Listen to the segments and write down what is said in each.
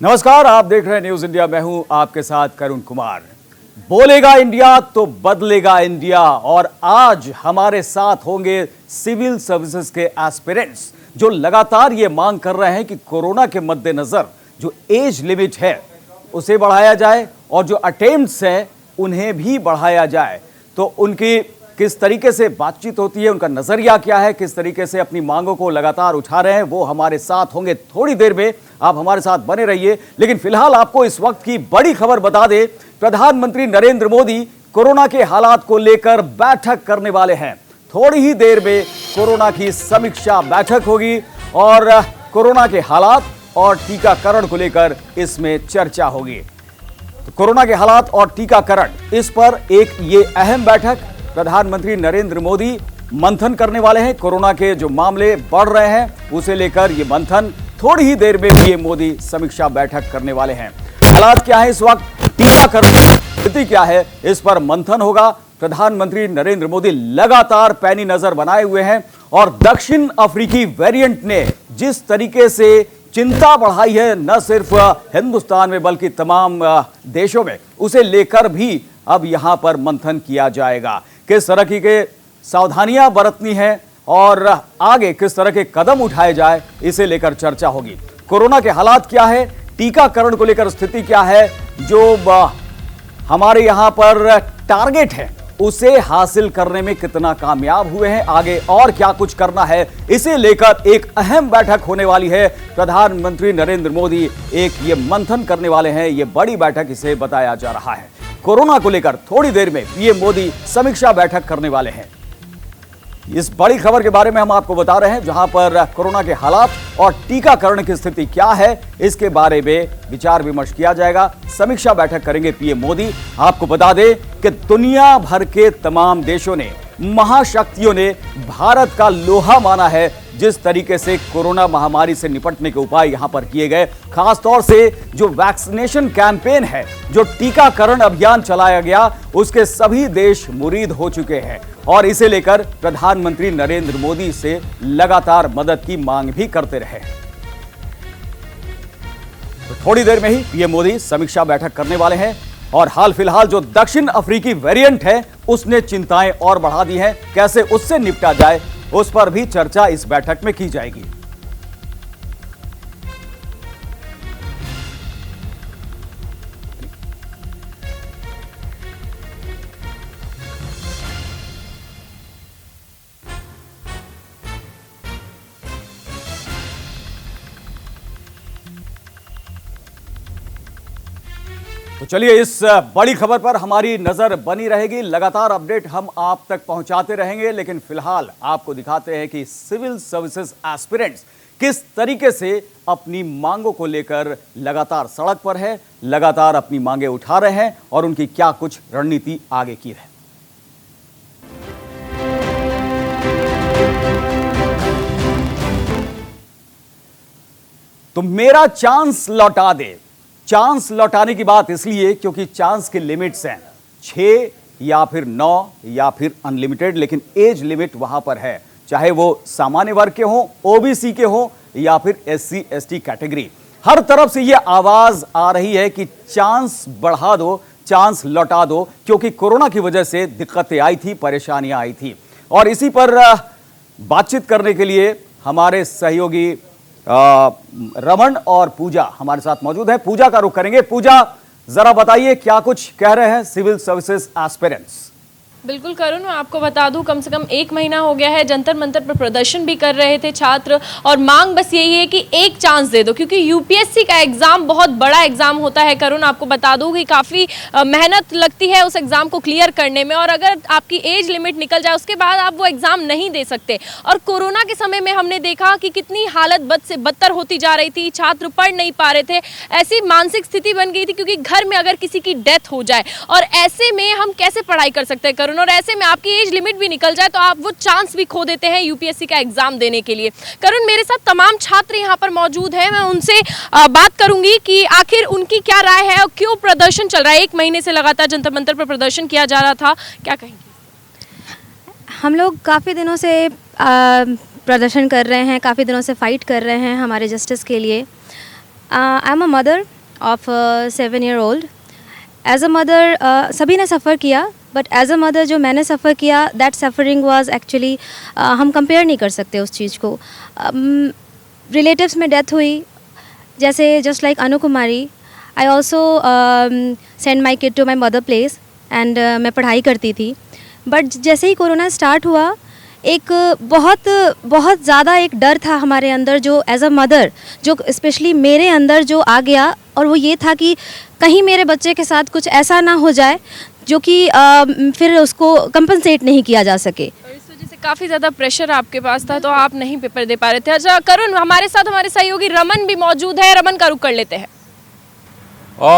नमस्कार, आप देख रहे हैं न्यूज इंडिया। मैं हूं आपके साथ करुण कुमार। बोलेगा इंडिया तो बदलेगा इंडिया, और आज हमारे साथ होंगे सिविल सर्विसेज के एस्पिरेंट्स जो लगातार ये मांग कर रहे हैं कि कोरोना के मद्देनजर जो एज लिमिट है उसे बढ़ाया जाए और जो अटेम्प्ट्स हैं उन्हें भी बढ़ाया जाए। तो उनकी किस तरीके से बातचीत होती है, उनका नजरिया क्या है, किस तरीके से अपनी मांगों को लगातार उठा रहे हैं, वो हमारे साथ होंगे थोड़ी देर में। आप हमारे साथ बने रहिए। लेकिन फिलहाल आपको इस वक्त की बड़ी खबर बता दें, प्रधानमंत्री नरेंद्र मोदी कोरोना के हालात को लेकर बैठक करने वाले हैं। थोड़ी ही देर में कोरोना की समीक्षा बैठक होगी और कोरोना के हालात और टीकाकरण को लेकर इसमें चर्चा होगी। तो कोरोना के हालात और टीकाकरण, इस पर एक ये अहम बैठक प्रधानमंत्री नरेंद्र मोदी मंथन करने वाले हैं। कोरोना के जो मामले बढ़ रहे हैं उसे लेकर ये मंथन थोड़ी ही देर में पीएम मोदी समीक्षा बैठक करने वाले हैं। हालात क्या है इस वक्त, टीकाकरण की स्थिति क्या है, इस पर मंथन होगा। प्रधानमंत्री नरेंद्र मोदी लगातार पैनी नजर बनाए हुए हैं और दक्षिण अफ्रीकी वेरिएंट ने जिस तरीके से चिंता बढ़ाई है न सिर्फ हिंदुस्तान में बल्कि तमाम देशों में, उसे लेकर भी अब यहां पर मंथन किया जाएगा। किस तरह की सावधानियां बरतनी है और आगे किस तरह के कदम उठाए जाए, इसे लेकर चर्चा होगी। कोरोना के हालात क्या है, टीकाकरण को लेकर स्थिति क्या है, जो हमारे यहां पर टारगेट है उसे हासिल करने में कितना कामयाब हुए हैं, आगे और क्या कुछ करना है, इसे लेकर एक अहम बैठक होने वाली है। प्रधानमंत्री नरेंद्र मोदी एक ये मंथन करने वाले हैं, ये बड़ी बैठक इसे बताया जा रहा है। कोरोना को लेकर थोड़ी देर में पीएम मोदी समीक्षा बैठक करने वाले हैं। इस बड़ी खबर के बारे में हम आपको बता रहे हैं, जहां पर कोरोना के हालात और टीकाकरण की स्थिति क्या है, इसके बारे में विचार विमर्श किया जाएगा। समीक्षा बैठक करेंगे पीएम मोदी। आपको बता दें कि दुनिया भर के तमाम देशों ने, महाशक्तियों ने भारत का लोहा माना है जिस तरीके से कोरोना महामारी से निपटने के उपाय यहां पर किए गए। खासतौर से जो वैक्सीनेशन कैंपेन है, जो टीकाकरण अभियान चलाया गया, उसके सभी देश मुरीद हो चुके हैं और इसे लेकर प्रधानमंत्री नरेंद्र मोदी से लगातार मदद की मांग भी करते रहे। तो थोड़ी देर में ही पीएम मोदी समीक्षा बैठक करने वाले हैं और हाल फिलहाल जो दक्षिण अफ्रीकी वेरिएंट है उसने चिंताएं और बढ़ा दी हैं। कैसे उससे निपटा जाए, उस पर भी चर्चा इस बैठक में की जाएगी। तो चलिए, इस बड़ी खबर पर हमारी नजर बनी रहेगी। लगातार अपडेट हम आप तक पहुंचाते रहेंगे, लेकिन फिलहाल आपको दिखाते हैं कि सिविल सर्विसेज एस्पिरेंट्स किस तरीके से अपनी मांगों को लेकर लगातार सड़क पर है, लगातार अपनी मांगे उठा रहे हैं और उनकी क्या कुछ रणनीति आगे की है। तो मेरा चांस लौटा दे। चांस लौटाने की बात इसलिए क्योंकि चांस की लिमिट्स हैं 6 या फिर 9 या फिर अनलिमिटेड, लेकिन एज लिमिट वहां पर है, चाहे वो सामान्य वर्ग के हों, ओबीसी के हों या फिर एससी एसटी कैटेगरी। हर तरफ से ये आवाज आ रही है कि चांस बढ़ा दो, चांस लौटा दो, क्योंकि कोरोना की वजह से दिक्कतें आई थी, परेशानियां आई थी। और इसी पर बातचीत करने के लिए हमारे सहयोगी रमन और पूजा हमारे साथ मौजूद है। पूजा का रुख करेंगे। पूजा, जरा बताइए क्या कुछ कह रहे हैं सिविल सर्विसेज एस्पिरेंट्स। बिल्कुल करुण, मैं आपको बता दूं, कम से कम 1 महीना हो गया है, जंतर मंतर पर प्रदर्शन भी कर रहे थे छात्र, और मांग बस यही है कि एक चांस दे दो, क्योंकि यूपीएससी का एग्जाम बहुत बड़ा एग्जाम होता है। करुण, आपको बता दूं कि काफ़ी मेहनत लगती है उस एग्जाम को क्लियर करने में, और अगर आपकी एज लिमिट निकल जाए उसके बाद आप वो एग्जाम नहीं दे सकते। और कोरोना के समय में हमने देखा कि कितनी हालत बद से बदतर होती जा रही थी, छात्र पढ़ नहीं पा रहे थे, ऐसी मानसिक स्थिति बन गई थी क्योंकि घर में अगर किसी की डेथ हो जाए, और ऐसे में हम कैसे पढ़ाई कर सकते हैं। और ऐसे में आपकी एज लिमिट भी निकल जाए तो आप वो चांस भी खो देते हैं यूपीएससी का एग्जाम देने के लिए। करुण, मेरे साथ तमाम छात्र यहाँ पर मौजूद हैं, मैं उनसे बात करूंगी कि आखिर उनकी क्या राय है और क्यों प्रदर्शन चल रहा है। 1 महीने से लगातार जंतर मंतर पर प्रदर्शन किया जा रहा था, क्या कहेंगे? हम लोग काफ़ी दिनों से प्रदर्शन कर रहे हैं, काफ़ी दिनों से फाइट कर रहे हैं हमारे जस्टिस के लिए। I am a mother of 7-year-old. As a mother सभी ने सफ़र किया, बट एज अ मदर जो मैंने सफ़र किया, दैट सफ़रिंग वाज एक्चुअली हम कंपेयर नहीं कर सकते उस चीज़ को. रिलेटिव्स में डेथ हुई, जैसे just like Anu Kumari, I also send my kid to my mother place and मैं पढ़ाई करती थी. बट जैसे ही कोरोना स्टार्ट हुआ, एक बहुत ज़्यादा एक डर था हमारे अंदर, जो एज अ मदर, जो स्पेशली मेरे अंदर जो आ गया, और वो ये था कि कहीं मेरे बच्चे के साथ कुछ ऐसा ना हो जाए जो कि फिर उसको कंपनसेट नहीं किया जा सके. और इस वजह से काफ़ी ज़्यादा प्रेशर आपके पास था, तो आप नहीं पेपर दे पा रहे थे. अच्छा करुण, हमारे साथ हमारे सहयोगी रमन भी मौजूद है. रमन का रुख कर लेते हैं.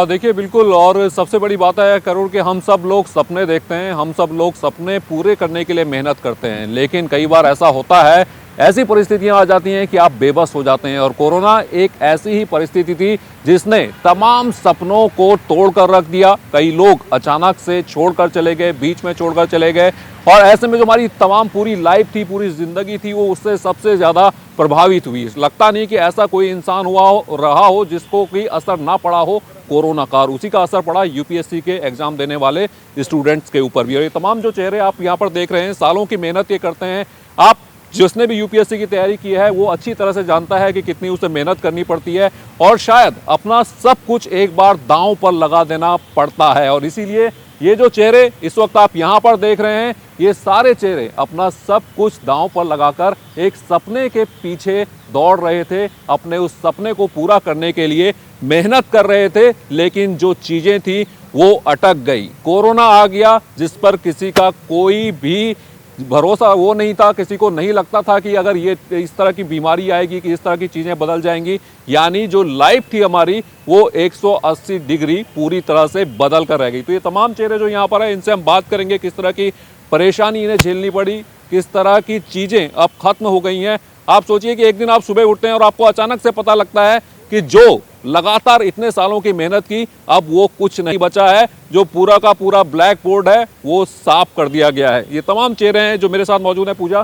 देखिए बिल्कुल, और सबसे बड़ी बात है करुण कि हम सब लोग सपने देखते हैं, हम सब लोग सपने पूरे करने के लिए मेहनत करते हैं, लेकिन कई बार ऐसा होता है, ऐसी परिस्थितियां आ जाती हैं कि आप बेबस हो जाते हैं. और कोरोना एक ऐसी ही परिस्थिति थी जिसने तमाम सपनों को तोड़कर रख दिया. कई लोग अचानक से छोड़कर चले गए, बीच में छोड़कर चले गए, और ऐसे में जो हमारी तमाम पूरी लाइफ थी, पूरी ज़िंदगी थी, वो उससे सबसे ज़्यादा प्रभावित हुई. लगता नहीं कि ऐसा कोई इंसान रहा हो जिसको कोई असर ना पड़ा हो कोरोना का. उसी का असर पड़ा यूपीएससी के एग्ज़ाम देने वाले स्टूडेंट्स के ऊपर भी. और ये तमाम जो चेहरे आप यहाँ पर देख रहे हैं, सालों की मेहनत ये करते हैं. आप जिसने भी यूपीएससी की तैयारी की है वो अच्छी तरह से जानता है कि कितनी उसे मेहनत करनी पड़ती है, और शायद अपना सब कुछ एक बार दांव पर लगा देना पड़ता है. और इसीलिए ये जो चेहरे इस वक्त आप यहाँ पर देख रहे हैं, ये सारे चेहरे अपना सब कुछ दांव पर लगाकर एक सपने के पीछे दौड़ रहे थे, अपने उस सपने को पूरा करने के लिए मेहनत कर रहे थे, लेकिन जो चीज़ें थी वो अटक गई. कोरोना आ गया जिस पर किसी का कोई भी भरोसा वो नहीं था, किसी को नहीं लगता था कि अगर ये इस तरह की बीमारी आएगी, कि इस तरह की चीज़ें बदल जाएंगी. यानी जो लाइफ थी हमारी वो 180 डिग्री पूरी तरह से बदल कर रह गई. तो ये तमाम चेहरे जो यहाँ पर है, इनसे हम बात करेंगे किस तरह की परेशानी इन्हें झेलनी पड़ी, किस तरह की चीज़ें अब खत्म हो गई हैं. आप सोचिए कि एक दिन आप सुबह उठते हैं और आपको अचानक से पता लगता है कि जो लगातार इतने सालों की मेहनत की, अब वो कुछ नहीं बचा है, जो पूरा का पूरा ब्लैक बोर्ड है वो साफ कर दिया गया है. ये तमाम चेहरे हैं जो मेरे साथ मौजूद हैं. पूजा,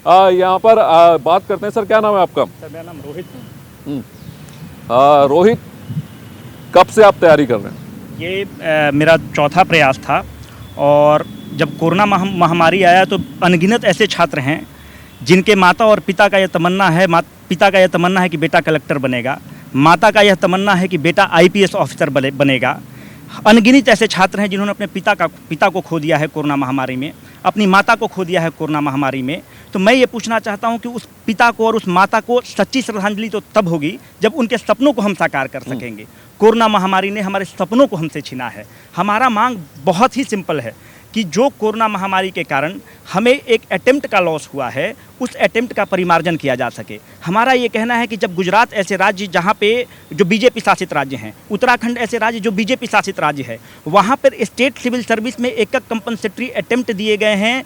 यहाँ पर बात करते हैं. सर क्या नाम है आपका? सर मेरा नाम रोहित है. रोहित, कब से आप तैयारी कर रहे हैं? ये मेरा चौथा प्रयास था, और जब कोरोना महामारी आया तो अनगिनत ऐसे छात्र हैं जिनके माता और पिता का यह तमन्ना है, पिता का यह तमन्ना है कि बेटा कलेक्टर बनेगा, माता का यह तमन्ना है कि बेटा आईपीएस ऑफिसर बनेगा. अनगिनत ऐसे छात्र हैं जिन्होंने अपने पिता को खो दिया है कोरोना महामारी में, अपनी माता को खो दिया है कोरोना महामारी में. तो मैं ये पूछना चाहता हूं कि उस पिता को और उस माता को सच्ची श्रद्धांजलि तो तब होगी जब उनके सपनों को हम साकार कर सकेंगे. कोरोना महामारी ने हमारे सपनों को हमसे छीना है. हमारा मांग बहुत ही सिंपल है कि जो कोरोना महामारी के कारण हमें एक अटेम्प्ट का लॉस हुआ है, उस अटेम्प्ट का परिमार्जन किया जा सके. हमारा ये कहना है कि जब गुजरात ऐसे राज्य जहाँ पे जो बीजेपी शासित राज्य हैं, उत्तराखंड ऐसे राज्य जो बीजेपी शासित राज्य है, वहाँ पर स्टेट सिविल सर्विस में एक कंपनसेटरी अटेम्प्ट दिए गए हैं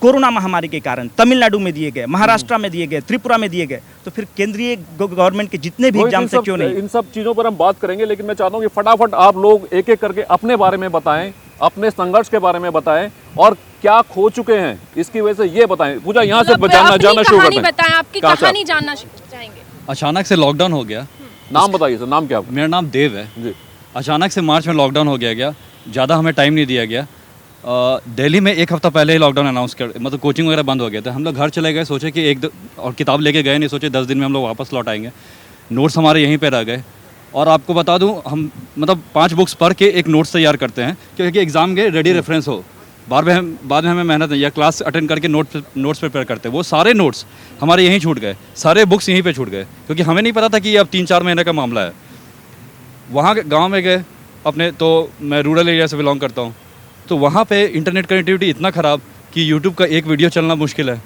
कोरोना महामारी के कारण. तमिलनाडु में दिए गए, महाराष्ट्र में दिए गए, त्रिपुरा में दिए गए. तो फिर केंद्रीय गवर्नमेंट के जितने भी एग्जाम से क्यों नहीं? इन सब चीज़ों पर हम बात करेंगे, लेकिन मैं चाहता हूँ कि फटाफट आप लोग एक एक करके अपने बारे में बताएं, अपने संघर्ष के बारे में बताएं, और क्या खो चुके हैं इसकी वजह से ये बताएं. पूजा, यहाँ से जानना शुरू करते हैं. बताएं, आपकी कहानी जानना चाहेंगे. अचानक से लॉकडाउन हो गया. नाम बताइए सर, नाम क्या आपका? मेरा नाम देव है जी. अचानक से मार्च में लॉकडाउन हो गया. ज़्यादा हमें टाइम नहीं दिया गया. दिल्ली में एक हफ्ता पहले ही लॉकडाउन अनाउंस कर, मतलब कोचिंग वगैरह बंद हो गया था. हम लोग घर चले गए, सोचे कि और किताब लेके गए नहीं, सोचे 10 दिन में हम लोग वापस लौट आएंगे. नोट्स हमारे यहीं पे रह गए. और आपको बता दूं, हम मतलब 5 बुक्स पढ़ के एक नोट्स तैयार करते हैं क्योंकि एग्ज़ाम के रेडी रेफरेंस हो. बाद में हमें मेहनत नहीं, या क्लास अटेंड करके नोट्स प्रिपेयर करते हैं. वो सारे नोट्स हमारे यहीं छूट गए, सारे बुक्स यहीं पे छूट गए, क्योंकि हमें नहीं पता था कि ये अब 3-4 महीने का मामला है. वहाँ गाँव में गए अपने, तो मैं रूरल एरिया से बिलोंग करता हूँ, तो वहाँ पे इंटरनेट कनेक्टिविटी इतना ख़राब कि यूट्यूब का एक वीडियो चलना मुश्किल है.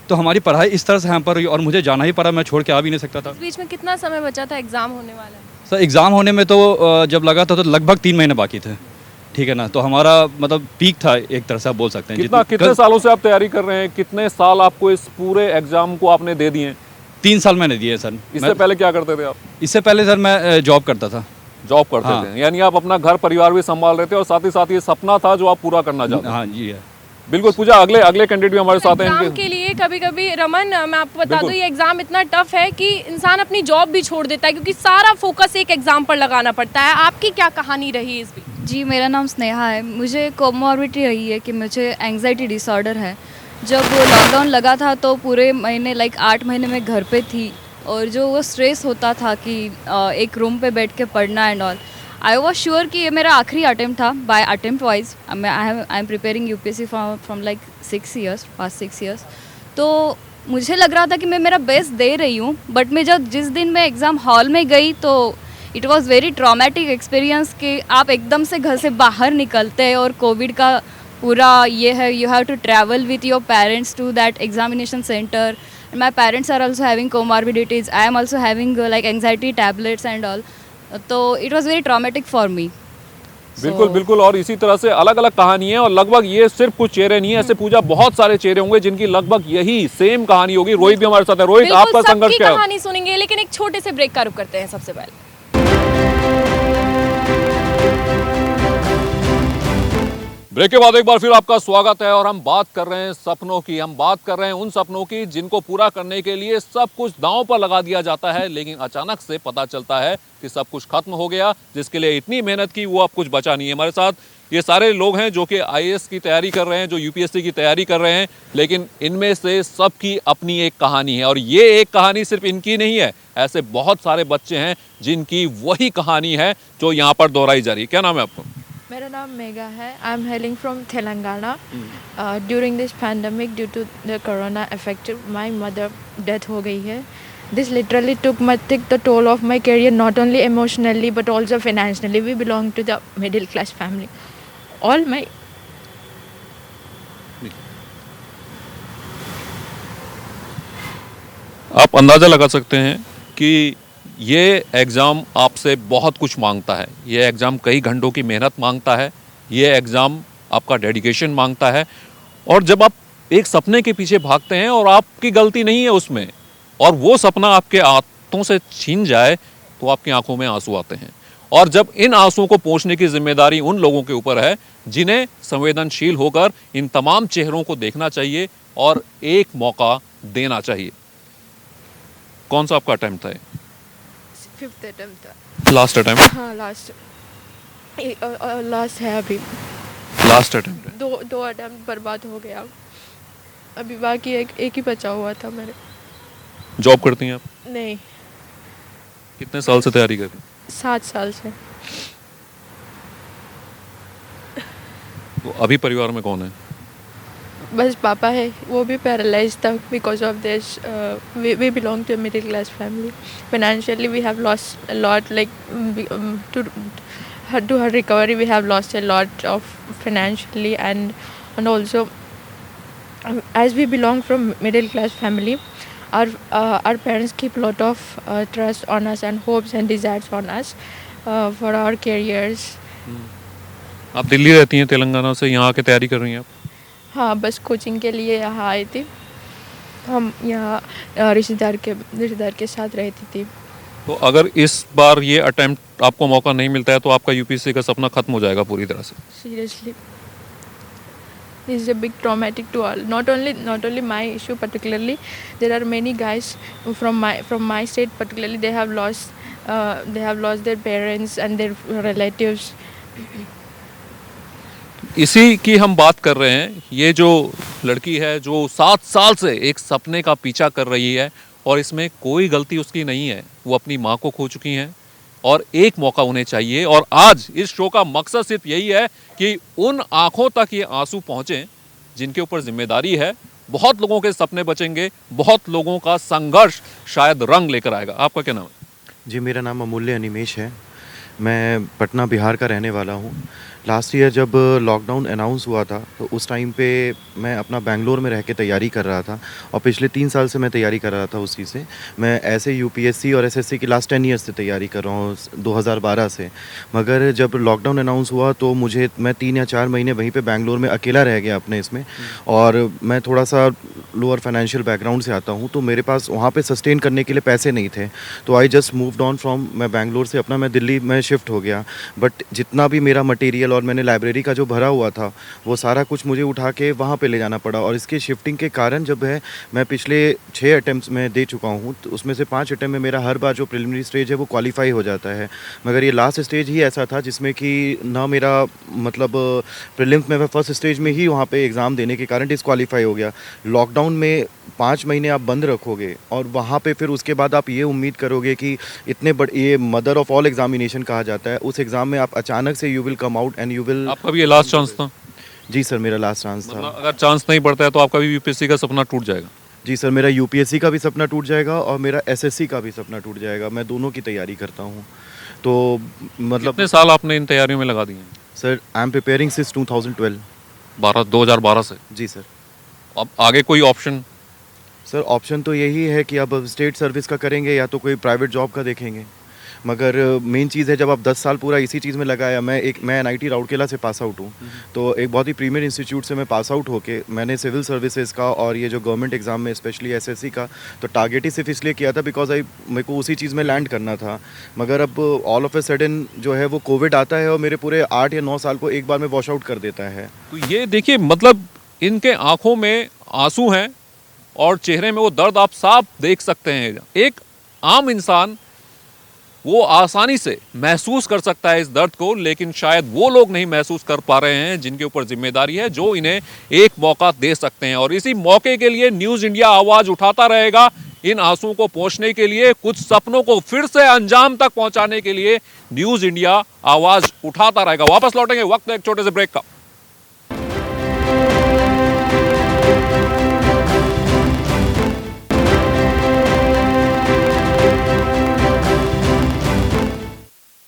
तो हमारी पढ़ाई इस तरह से हैम्पर हुई, और मुझे जाना ही पड़ा, मैं छोड़ के आ भी नहीं सकता था. इस बीच में कितना समय बचा था? एग्जाम होने वाला है सर. एग्ज़ाम होने में तो जब लगा था तो लगभग 3 महीने बाकी थे. ठीक है ना. तो हमारा मतलब पीक था एक तरह से, आप बोल सकते हैं. कितने सालों से आप तैयारी कर रहे हैं? कितने साल आपको इस पूरे एग्जाम को आपने दे दिए? 3 साल मैंने दिए सर. इससे पहले क्या करते थे आप? इससे पहले सर मैं जॉब करता था. जॉब करते थे, यानी आप अपना घर परिवार भी संभाल रहे थे, और साथ ही साथ ये सपना था जो आप पूरा करना चाहते थे. हाँ जी है. बिल्कुल पूजा, अगले कैंडिडेट भी हमारे साथ हैं एग्जाम इनके। के लिए कभी कभी रमन, मैं आपको बता दूं बिल्कुल। ये एग्जाम इतना टफ है कि इंसान अपनी जॉब भी छोड़ देता है क्योंकि सारा फोकस एक एग्जाम पर लगाना पड़ता है। आपकी क्या कहानी रही इस बीच? जी, मेरा नाम स्नेहा है। मुझे कोमॉर्बिडिटी रही है कि मुझे एंग्जाइटी डिसऑर्डर है। जब वो लॉकडाउन लगा था तो पूरे महीने 8 महीने में घर पे थी, और जो वो स्ट्रेस होता था कि एक रूम पे बैठ के पढ़ना and all, I was sure कि ये मेरा आखिरी अटेम्प्ट था by attempt wise. I am preparing UPSC from 6 years, past 6 years. तो मुझे लग रहा था कि मैं मेरा बेस्ट दे रही हूँ, बट मैं जिस दिन मैं एग्ज़ाम हॉल में गई तो it was very traumatic experience कि आप एकदम से घर से बाहर निकलते हैं और कोविड का पूरा ये है, you have to travel with your parents to that examination centre. My parents are also having comorbidities, I am also having anxiety tablets and all. तो it was very traumatic for me. बिल्कुल बिल्कुल, और इसी तरह से अलग अलग कहानी है, और लगभग ये सिर्फ कुछ चेहरे नहीं है, ऐसे पूजा बहुत सारे चेहरे होंगे जिनकी लगभग यही सेम कहानी होगी। रोहित भी हमारे साथ है। रोहित, बिल्कुल, आपका संघर्ष सबकी क्या है? कहानी सुनेंगे, लेकिन एक छोटे से ब्रेक का रुख करते हैं सबसे पहले। ब्रेक के बाद एक बार फिर आपका स्वागत है, और हम बात कर रहे हैं सपनों की। हम बात कर रहे हैं उन सपनों की जिनको पूरा करने के लिए सब कुछ दांव पर लगा दिया जाता है, लेकिन अचानक से पता चलता है कि सब कुछ खत्म हो गया। जिसके लिए इतनी मेहनत की वो अब कुछ बचा नहीं है। हमारे साथ ये सारे लोग हैं जो कि आईएएस की तैयारी कर रहे हैं, जो यूपीएससी की तैयारी कर रहे हैं, लेकिन इनमें से सबकी अपनी एक कहानी है, और ये एक कहानी सिर्फ इनकी नहीं है। ऐसे बहुत सारे बच्चे हैं जिनकी वही कहानी है जो यहाँ पर दोहराई जा रही है। क्या नाम है आपका? मेरा नाम मेगा है। I am hailing from Telangana. During this pandemic, due to the corona affected my mother death हो गई है। This literally took the toll of my career, not only emotionally but also financially. We belong to the middle class family. All my आप अंदाज़ा लगा सकते हैं कि ये एग्ज़ाम आपसे बहुत कुछ मांगता है। ये एग्ज़ाम कई घंटों की मेहनत मांगता है। ये एग्ज़ाम आपका डेडिकेशन मांगता है। और जब आप एक सपने के पीछे भागते हैं और आपकी गलती नहीं है उसमें, और वो सपना आपके हाथों से छीन जाए, तो आपकी आंखों में आंसू आते हैं। और जब इन आंसुओं को पोंछने की जिम्मेदारी उन लोगों के ऊपर है जिन्हें संवेदनशील होकर इन तमाम चेहरों को देखना चाहिए और एक मौका देना चाहिए। कौन सा आपका अटेम्प्ट था? 5th अटेम्प्ट था। Last attempt? हाँ, लास्ट है अभी। लास्ट अटेम्प्ट है। दो अटेम्प्ट बर्बाद हो गया। अभी बाकी एक ही बचा हुआ था मेरे। जॉब करती हैं आप? नहीं, कितने साल से तैयारी कर रही हैं? 7 साल से। तो अभी परिवार में कौन है? बस पापा है, वो भी पैरालाइज था because of this. We belong to middle class family. Financially we have lost a lot, like to her recovery we have lost a lot of financially, and also as we belong from middle class family, our parents keep a lot of trust on us and hopes and desires on us for our careers. आप दिल्ली रहती हैं, तेलंगाना से यहाँ आके तैयारी कर रही हैं आप? हाँ, बस कोचिंग के लिए यहाँ आई थी। हम यहाँ रिश्तेदार के साथ रहती थी। तो अगर इस बार ये अटेम्प्ट आपको मौका नहीं मिलता है तो आपका यूपीएससी का सपना खत्म हो जाएगा पूरी तरह से। Seriously, this is a big traumatic to all. Not only my issue particularly. There are many guys from my state particularly. They have lost their parents and their relatives. इसी की हम बात कर रहे हैं। ये जो लड़की है जो 7 साल से एक सपने का पीछा कर रही है, और इसमें कोई गलती उसकी नहीं है। वो अपनी माँ को खो चुकी हैं और एक मौका उन्हें चाहिए। और आज इस शो का मकसद सिर्फ यही है कि उन आंखों तक ये आंसू पहुँचें जिनके ऊपर जिम्मेदारी है। बहुत लोगों के सपने बचेंगे, बहुत लोगों का संघर्ष शायद रंग लेकर आएगा। आपका क्या नाम है? जी, मेरा नाम अमूल्य अनिमेश है। मैं पटना बिहार का रहने वाला हूँ। लास्ट ईयर जब लॉकडाउन अनाउंस हुआ था तो उस टाइम पे मैं अपना बेंगलोर में रह के तैयारी कर रहा था, और पिछले 3 साल से मैं तैयारी कर रहा था उस चीज़ से। मैं ऐसे यूपीएससी और एसएससी की लास्ट 10 ईयर्स से तैयारी कर रहा हूँ, 2012 से। मगर जब लॉकडाउन अनाउंस हुआ तो मैं 3 या 4 महीने वहीं पे बेंगलोर में अकेला रह गया अपने इसमें। और मैं थोड़ा सा लोअर फाइनेंशियल बैकग्राउंड से आता हूँ, तो मेरे पास वहाँ पे सस्टेन करने के लिए पैसे नहीं थे। तो I just moved on from, मैं बेंगलोर से मैं दिल्ली में शिफ्ट हो गया। बट जितना भी मेरा मटेरियल हॉस्टल और मैंने लाइब्रेरी का जो भरा हुआ था वो सारा कुछ मुझे उठा के वहाँ पे ले जाना पड़ा। और इसके शिफ्टिंग के कारण जब है मैं पिछले 6 अटैम्प्ट्स में दे चुका हूँ, तो उसमें से 5 अटैम्प्ट में मेरा हर बार जो प्रिलिमिनरी स्टेज है वो क्वालिफाई हो जाता है। मगर ये लास्ट स्टेज ही ऐसा था जिसमें कि ना मेरा मतलब प्रीलिम्स में मैं फर्स्ट स्टेज में ही वहाँ पे एग्ज़ाम देने के कारण डिसक्वालीफाई हो गया। लॉकडाउन में 5 महीने आप बंद रखोगे और वहाँ पे फिर उसके बाद आप ये उम्मीद करोगे कि इतने बड़े, ये मदर ऑफ ऑल एग्जामिनेशन कहा जाता है, उस एग्ज़ाम में आप अचानक से you will come out and you will. आपका भी ये लास्ट चांस था? जी सर, मेरा लास्ट चांस था। मतलब अगर चांस नहीं बढ़ता है तो आपका भी यूपीएससी का सपना टूट जाएगा? जी सर, मेरा यूपीएससी का भी सपना टूट जाएगा और मेरा एसएससी का भी सपना टूट जाएगा। मैं दोनों की तैयारी करता हूँ, तो मतलब कितने साल आपने इन तैयारियों में लगा दिए हैं? Sir I am preparing since 2012। 2012 से? जी सर। अब आगे कोई ऑप्शन? सर ऑप्शन तो यही है कि अब स्टेट सर्विस का करेंगे या तो कोई प्राइवेट जॉब का देखेंगे। मगर मेन चीज़ है, जब आप 10 साल पूरा इसी चीज़ में लगाया, मैं एनआईटी राउरकेला से पास आउट हूँ, तो एक बहुत ही प्रीमियर इंस्टीट्यूट से मैं पास आउट होके मैंने सिविल सर्विसेज का और ये जो गवर्नमेंट एग्ज़ाम में स्पेशली एसएससी का तो टारगेट ही सिर्फ इसलिए किया था बिकॉज मेरे को उसी चीज़ में लैंड करना था। मगर अब ऑल ऑफ ए सडन जो है वो कोविड आता है और मेरे पूरे 8 या 9 साल को एक बार में वॉश आउट कर देता है। तो ये देखिए, मतलब इनके आंखों में आंसू हैं और चेहरे में वो दर्द आप साफ देख सकते हैं। एक आम इंसान वो आसानी से महसूस कर सकता है इस दर्द को, लेकिन शायद वो लोग नहीं महसूस कर पा रहे हैं जिनके ऊपर जिम्मेदारी है, जो इन्हें एक मौका दे सकते हैं। और इसी मौके के लिए न्यूज़ इंडिया आवाज़ उठाता रहेगा, इन आंसुओं को पोंछने के लिए, कुछ सपनों को फिर से अंजाम तक पहुंचाने के लिए न्यूज़ इंडिया आवाज़ उठाता रहेगा। वापस लौटेंगे, वक्त है एक छोटे से ब्रेक का।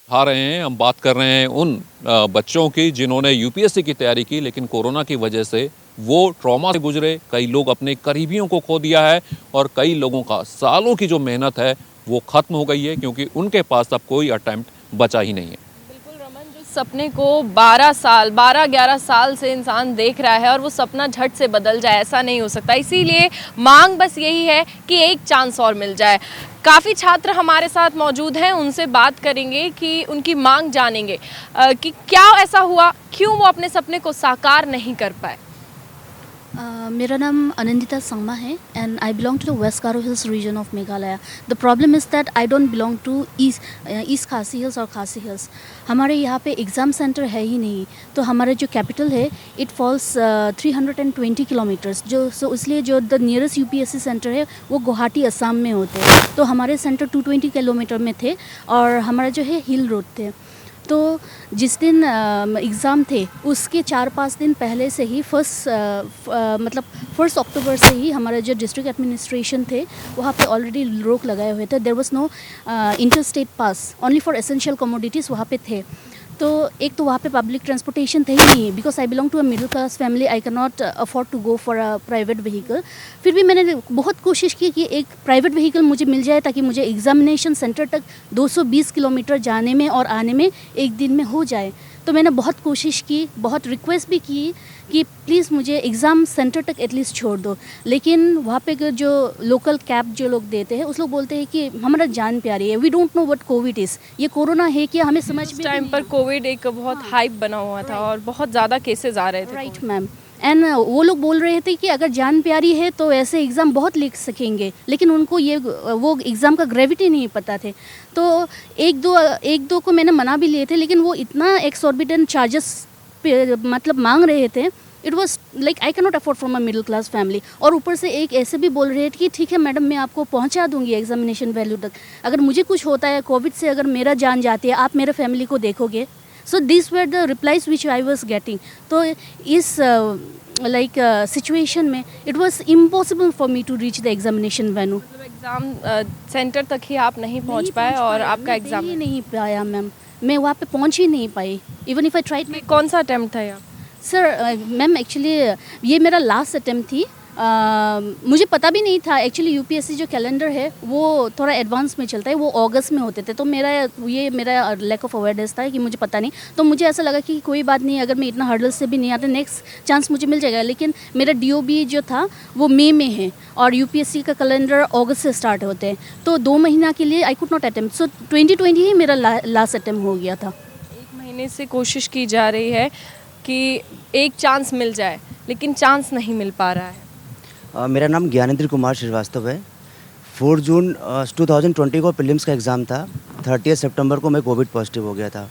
आ रहे हैं, हम बात कर रहे हैं उन बच्चों की जिन्होंने यूपीएससी की तैयारी की, लेकिन कोरोना की वजह से वो ट्रॉमा से गुजरे। कई लोग अपने करीबियों को खो दिया है और कई लोगों का सालों की जो मेहनत है वो खत्म हो गई है, क्योंकि उनके पास अब कोई अटेम्प्ट बचा ही नहीं है। सपने को 12-11 साल से इंसान देख रहा है और वो सपना झट से बदल जाए, ऐसा नहीं हो सकता। इसीलिए मांग बस यही है कि एक चांस और मिल जाए। काफ़ी छात्र हमारे साथ मौजूद हैं, उनसे बात करेंगे कि उनकी मांग जानेंगे कि क्या ऐसा हुआ, क्यों वो अपने सपने को साकार नहीं कर पाए। मेरा नाम आनंदिता संगमा है and I belong to the West Garo Hills region of Meghalaya. The problem is that I don't belong to East Khasi Hills और खासी हिल्स। हमारे यहाँ पे एग्ज़ाम सेंटर है ही नहीं, तो हमारा जो कैपिटल है इट फॉल्स 320 किलोमीटर्स, जो सो इसलिए जो द नियरेस्ट यूपीएससी सेंटर है वो गुवाहाटी असम में होते हैं। तो हमारे सेंटर 220 किलोमीटर में थे और हमारा जो है हिल रोड थे। तो जिस दिन एग्ज़ाम थे उसके 4-5 दिन पहले से ही मतलब 1 अक्टूबर से ही हमारा जो डिस्ट्रिक्ट एडमिनिस्ट्रेशन थे वहाँ पे ऑलरेडी रोक लगाए हुए थे। There was no inter state pass, only for essential commodities वहाँ पे थे। तो एक तो वहाँ पे पब्लिक ट्रांसपोर्टेशन थे ही नहीं, because I belong to a middle class family, I can not afford to go for a private vehicle. फिर भी मैंने बहुत कोशिश की कि एक प्राइवेट व्हीकल मुझे मिल जाए ताकि मुझे एग्जामिनेशन सेंटर तक 220 किलोमीटर जाने में और आने में एक दिन में हो जाए। तो मैंने बहुत कोशिश की, बहुत रिक्वेस्ट भी की कि प्लीज़ मुझे एग्ज़ाम सेंटर तक एटलीस्ट छोड़ दो। लेकिन वहाँ पे जो लोकल कैब जो लोग देते हैं उस लोग बोलते हैं कि हमारा जान प्यारी है, we don't know what COVID is, ये कोरोना है कि हमें समझ में टाइम पर कोविड एक बहुत हाइप बना हुआ था और बहुत ज़्यादा केसेस आ रहे थे। Right ma'am. एंड वो लोग बोल रहे थे कि अगर जान प्यारी है तो ऐसे एग्ज़ाम बहुत लिख सकेंगे, लेकिन उनको ये वो एग्ज़ाम का ग्रेविटी नहीं पता थे। तो एक दो को मैंने मना भी लिए थे, लेकिन वो इतना एक्सॉर्बिटेंट चार्जेस मतलब मांग रहे थे, it was like I can not afford from a middle class family. और ऊपर से एक ऐसे भी बोल रहे थे कि ठीक है मैडम, मैं आपको पहुंचा दूंगी एग्जामिनेशन वैल्यू तक, अगर मुझे कुछ होता है कोविड से, अगर मेरा जान जाती है, आप मेरे फैमिली को देखोगे। So this were the replies which I was getting. तो इस सिचुएशन में it was impossible for me to reach the examination venue. Exam centre तक ही आप नहीं पहुंच पाए और आपका एग्ज़ाम ही नहीं पाया मैम, मैं वहाँ पे पहुंच ही नहीं पाई। Even if I tried. कौन सा अटेम्प्ट था यार? सर मैम एक्चुअली ये मेरा लास्ट अटेम्प्ट थी। मुझे पता भी नहीं था एक्चुअली यूपीएससी जो कैलेंडर है वो थोड़ा एडवांस में चलता है, वो अगस्त में होते थे। तो मेरा लैक ऑफ अवेयरनेस था कि मुझे पता नहीं, तो मुझे ऐसा लगा कि कोई बात नहीं, अगर मैं इतना हर्डल्स से भी नहीं आता नेक्स्ट चांस मुझे मिल जाएगा। लेकिन मेरा डीओबी जो था वो मई में है और यूपीएससी का कैलेंडर अगस्त से स्टार्ट होते हैं, तो 2 महीना के लिए आई कुड नॉट अटेम्प्ट। सो 2020 ही मेरा लास्ट अटेम्प्ट हो गया था। महीने से कोशिश की जा रही है कि एक चांस मिल जाए, लेकिन चांस नहीं मिल पा रहा है। मेरा नाम ज्ञानेंद्र कुमार श्रीवास्तव है। 4 जून 2020 को प्रीलिम्स का एग्ज़ाम था। 30 सितंबर को मैं कोविड पॉजिटिव हो गया था।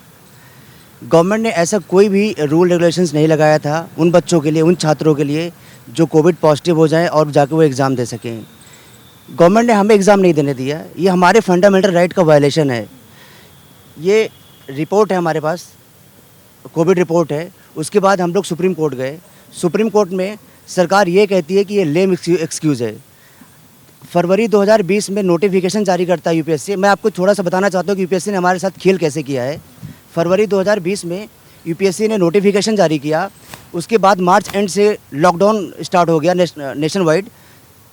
गवर्नमेंट ने ऐसा कोई भी रूल रेगुलेशंस नहीं लगाया था उन बच्चों के लिए, उन छात्रों के लिए जो कोविड पॉजिटिव हो जाएं और जाके वो एग्ज़ाम दे सकें। गवर्नमेंट ने हमें एग्ज़ाम नहीं देने दिया। ये हमारे फंडामेंटल राइट का वायलेशन है। ये रिपोर्ट है हमारे पास, कोविड रिपोर्ट है। उसके बाद हम लोग सुप्रीम कोर्ट गए। सुप्रीम कोर्ट में सरकार ये कहती है कि ये लेम एक्सक्यूज़ है। फरवरी 2020 में नोटिफिकेशन जारी करता है यूपीएससी। मैं आपको थोड़ा सा बताना चाहता हूँ कि यूपीएससी ने हमारे साथ खेल कैसे किया है। फरवरी 2020 में यूपीएससी ने नोटिफिकेशन जारी किया। उसके बाद मार्च एंड से लॉकडाउन स्टार्ट हो गया नेशन वाइड।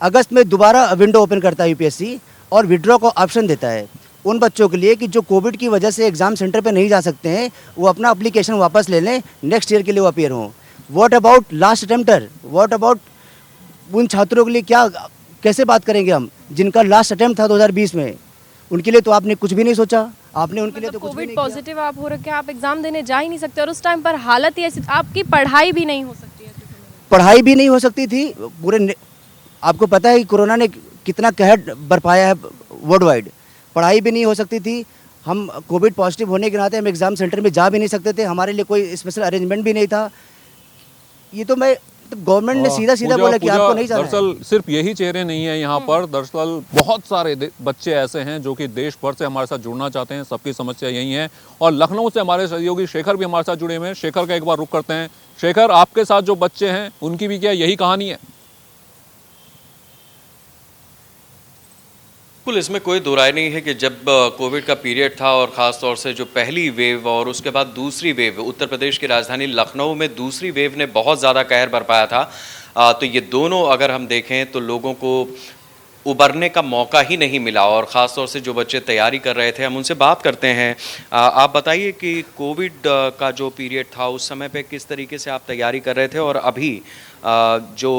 अगस्त में दोबारा विंडो ओपन करता है यूपीएससी और विड्रॉ का ऑप्शन देता है उन बच्चों के लिए कि जो कोविड की वजह से एग्ज़ाम सेंटर पे नहीं जा सकते हैं, वो अपना एप्लीकेशन वापस ले लें, नेक्स्ट ईयर के लिए वो अपीयर हों। What about last attempter? What about उन छात्रों के लिए क्या, कैसे बात करेंगे हम जिनका लास्ट अटेम्प्ट था 2020 में? उनके लिए तो आपने कुछ भी नहीं सोचा। आपने उनके लिए तो कुछ भी नहीं कोविड पॉजिटिव आप हो रखे, आप एग्जाम देने जा ही नहीं सकते और उस टाइम पर हालत ही ऐसी, आपकी पढ़ाई भी नहीं हो सकती है। पढ़ाई भी नहीं हो सकती थी। पूरे आपको पता है कि कोरोना ने कितना कहर बरपाया है वर्ल्ड वाइड। पढ़ाई भी नहीं हो सकती थी। हम कोविड पॉजिटिव होने के नाते हम एग्ज़ाम सेंटर में जा भी नहीं सकते थे। हमारे लिए कोई स्पेशल अरेंजमेंट भी नहीं था। ये तो मैं गवर्नमेंट ने सीधा बोला कि आपको नहीं जाना है। दरअसल सिर्फ यही चेहरे नहीं है यहाँ पर, दरअसल बहुत सारे बच्चे ऐसे हैं जो कि देश भर से हमारे साथ जुड़ना चाहते हैं। सबकी समस्या यही है और लखनऊ से हमारे सहयोगी शेखर भी हमारे साथ जुड़े हुए हैं। शेखर का एक बार रुख करते हैं। शेखर, आपके साथ जो बच्चे हैं उनकी भी क्या यही कहानी है? बिल्कुल, इसमें कोई दो राय नहीं है कि जब कोविड का पीरियड था और ख़ास तौर से जो पहली वेव और उसके बाद दूसरी वेव, उत्तर प्रदेश की राजधानी लखनऊ में दूसरी वेव ने बहुत ज़्यादा कहर बरपाया था। तो ये दोनों अगर हम देखें तो लोगों को उबरने का मौका ही नहीं मिला और ख़ास तौर से जो बच्चे तैयारी कर रहे थे, हम उनसे बात करते हैं। आप बताइए कि कोविड का जो पीरियड था उस समय पे किस तरीके से आप तैयारी कर रहे थे और अभी जो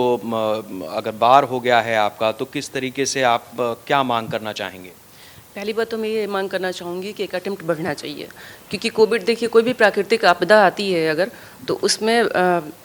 अगर बार हो गया है आपका तो किस तरीके से आप क्या मांग करना चाहेंगे? पहली बात तो मैं ये मांग करना चाहूँगी कि एक अटेम्प्ट बढ़ना चाहिए, क्योंकि कोविड, देखिए, कोई भी प्राकृतिक आपदा आती है अगर, तो उसमें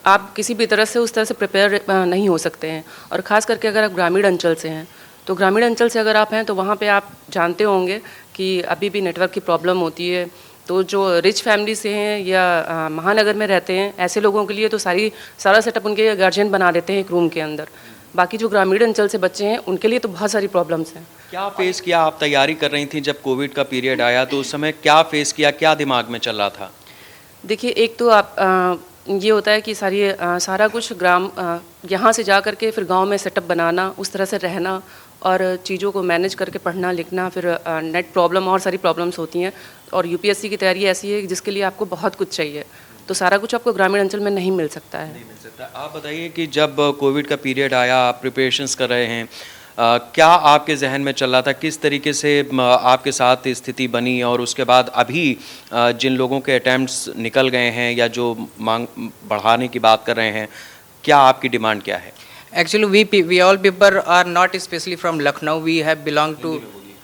आप किसी भी तरह से उस तरह से प्रिपेयर नहीं हो सकते हैं। और ख़ास करके अगर आप ग्रामीण अंचल से हैं तो ग्रामीण अंचल से अगर आप हैं तो वहाँ पे आप जानते होंगे कि अभी भी नेटवर्क की प्रॉब्लम होती है। तो जो रिच फैमिली से हैं या महानगर में रहते हैं, ऐसे लोगों के लिए तो सारा सेटअप उनके गार्जियन बना देते हैं एक रूम के अंदर। बाकी जो ग्रामीण अंचल से बच्चे हैं उनके लिए तो बहुत सारी प्रॉब्लम्स हैं। क्या फेस किया? आप तैयारी कर रही थी जब कोविड का पीरियड आया तो उस समय क्या फेस किया, क्या दिमाग में चल रहा था? देखिए, एक तो आप ये होता है कि सारा कुछ यहाँ से जा करके फिर गांव में सेटअप बनाना, उस तरह से रहना और चीज़ों को मैनेज करके पढ़ना लिखना, फिर नेट प्रॉब्लम और सारी प्रॉब्लम्स होती हैं। और यूपीएससी की तैयारी ऐसी है जिसके लिए आपको बहुत कुछ चाहिए, तो सारा कुछ आपको ग्रामीण अंचल में नहीं मिल सकता है। आप बताइए कि जब कोविड का पीरियड आया, आप प्रिपरेशंस कर रहे हैं, क्या आपके जहन में चल रहा था, किस तरीके से आपके साथ स्थिति बनी और उसके बाद अभी जिन लोगों के अटैम्प्ट्स निकल गए हैं या जो मांग बढ़ाने की बात कर रहे हैं, क्या आपकी डिमांड क्या है? Actually, we all people are not especially from Lucknow. We have belong to,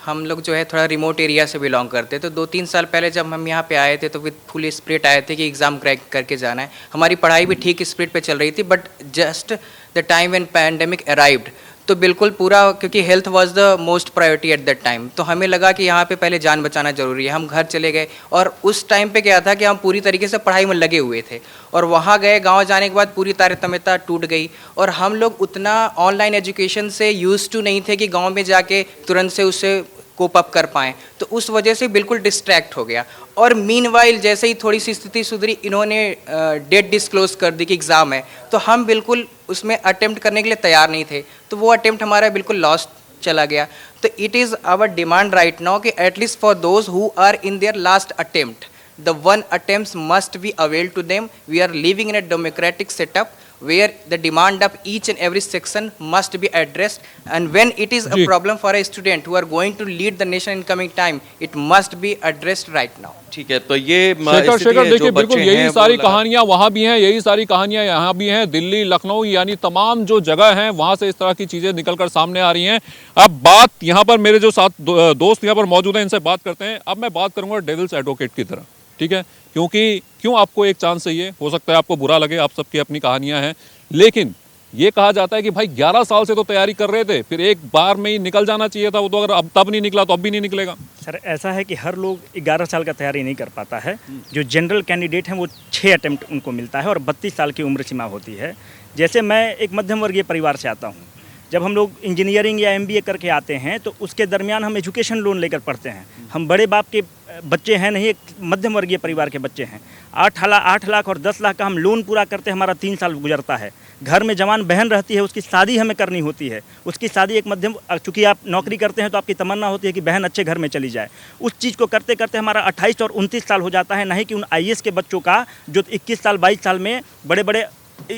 हम लोग जो है थोड़ा रिमोट एरिया से बिलोंग करते हैं। तो 2-3 साल पहले जब हम यहाँ पे आए थे तो विद फुल स्पिरिट आए थे कि एग्ज़ाम क्रैक करके जाना है। हमारी पढ़ाई भी ठीक स्पिरिट पे चल रही थी, but just the time when pandemic arrived तो बिल्कुल पूरा, क्योंकि health was the most priority at that time, तो हमें लगा कि यहाँ पे पहले जान बचाना ज़रूरी है। हम घर चले गए और उस टाइम पे क्या था कि हम पूरी तरीके से पढ़ाई में लगे हुए थे और वहाँ गए, गांव जाने के बाद पूरी तारतम्यता टूट गई और हम लोग उतना ऑनलाइन एजुकेशन से यूज टू नहीं थे कि गाँव में जाके तुरंत से उससे कोप अप कर पाएँ, तो उस वजह से बिल्कुल डिस्ट्रैक्ट हो गया। और मीनवाइल जैसे ही थोड़ी सी स्थिति सुधरी, इन्होंने डेट डिस्क्लोज कर दी कि एग्ज़ाम है, तो हम बिल्कुल उसमें अटेम्प्ट करने के लिए तैयार नहीं थे, तो वो अटेम्प्ट हमारा बिल्कुल लॉस्ट चला गया। तो it is our demand right now कि at least for those who are in their last attempt, the one attempt must be avail to them. We are living in a democratic setup where the demand of each and every section must be addressed, and when it is a problem for a student who are going to lead the nation in coming time, it must be addressed right now. ठीक है, तो ये शेखर देखिए, बिल्कुल यही सारी कहानियां वहाँ भी हैं, यही सारी कहानियां यहाँ भी हैं। दिल्ली, लखनऊ, यानी तमाम जो जगह हैं वहाँ से इस तरह की चीज़ें निकलकर सामने आ रही हैं। अब बात यहाँ पर मेरे जो साथ दोस्त यहाँ पर मौजूद हैं, इनसे बात करते हैं। अब मैं बात करूँगा डेविल्स एडवोकेट की तरह। ठीक है, क्योंकि क्यों आपको एक चांस चाहिए, हो सकता है आपको बुरा लगे, आप सबकी अपनी कहानियां हैं, लेकिन ये कहा जाता है कि भाई 11 साल से तो तैयारी कर रहे थे, फिर एक बार में ही निकल जाना चाहिए था वो, तो अगर अब तब नहीं निकला तो अब भी नहीं निकलेगा। सर ऐसा है कि हर लोग 11 साल का तैयारी नहीं कर पाता है। जो जनरल कैंडिडेट हैं वो 6 अटेम्प्ट उनको मिलता है और 32 साल की उम्र सीमा होती है। जैसे मैं एक मध्यम वर्गीय परिवार से आता हूँ, जब हम लोग इंजीनियरिंग या MBA करके आते हैं तो उसके दरमियान हम एजुकेशन लोन लेकर पढ़ते हैं। हम बड़े बाप के बच्चे हैं नहीं, एक मध्यम वर्गीय परिवार के बच्चे हैं। 8 लाख और 10 लाख का हम लोन पूरा करते हैं, हमारा 3 साल गुजरता है। घर में जवान बहन रहती है, उसकी शादी हमें करनी होती है। उसकी शादी एक मध्यम, चूँकि आप नौकरी करते हैं तो आपकी तमन्ना होती है कि बहन अच्छे घर में चली जाए। उस चीज़ को करते करते हमारा 28 और 29 साल हो जाता है। नहीं कि उन IAS के बच्चों का जो 21 साल 22 साल में बड़े बड़े